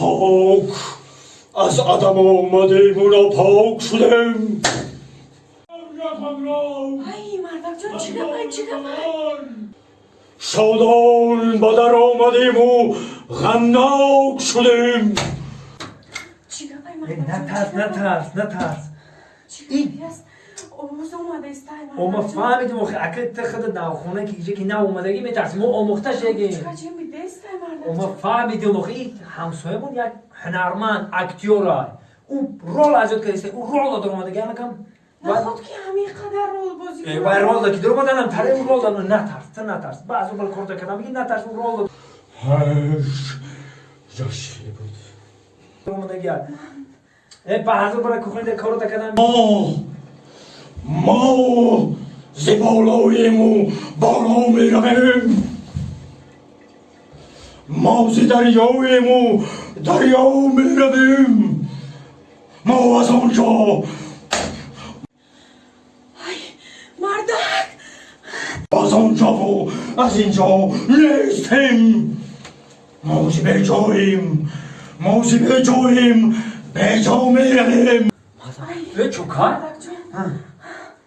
پاک از آدم آمدیم و ناپاک شدیم. ای مردک جان چی گفت؟ شادان با در آمدیم و غمناک شدیم. چی گفت ای مردک نترس چی گفت؟ اوموز اومده است ای ما فهمیدیم اگه تخت ناخونه که نه اومدگی میترسیم ما آموخته شگیم چی میده است ای مردک ما فهمیدیم این همسایمون یک هنرمند اکتیوره او رول از که است او رول داره اومدگی نکم نه خود که همین قدر رول بازی کنه وای رول داره که درو بدنم تره اون رول داره نترس بعضی بل کرده کردم میگی نترس اون رول داره جاشی بود اومدگی بعضی بل کوخنده کارو کردم ما زبالاییم و بالا می رویم. ما ز دریاییم و دریا می رویم. ما از آنجا مردک از آنجا و از اینجا نیستیم. ما ز به جاییم به جا می رویم. چوکار؟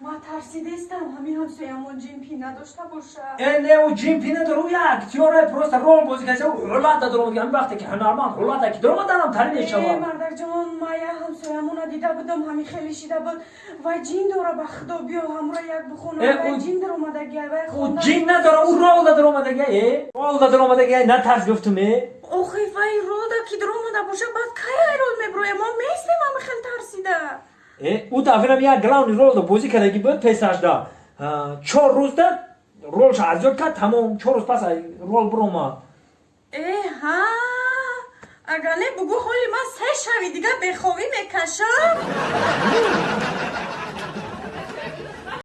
ما ترسیده استم همین همسایمون جیمپی نداشته باشه نه او جیمپی نداره او یک اکتیوره پروست رول بازی کنه او رولات داره میگه همین وقتی که هنرمند رولات که داره دارم ترین شما مردک جان ما یه همسایمون دیده بودم همین خیلی شیده بود و جین داره به خدا بیا همراه یک بخونه و جین داره اومدگی او جین نداره او رول داره اومدگی رول داره اومدگی نه ترس گفتم اوخی وای رول داره که داره اومده باشه بعد کی رول میبروه ما میستیم همه خیلی ترسیده او دفعه یک گراوند رول داره بازی کردگی بود پیسش دا 4 روز ده رولش از یاد کرد تمام 4 روز پس رول برو ما ها اگر نه بگو حالی ما 3 شبی دیگه بخوابی میکشم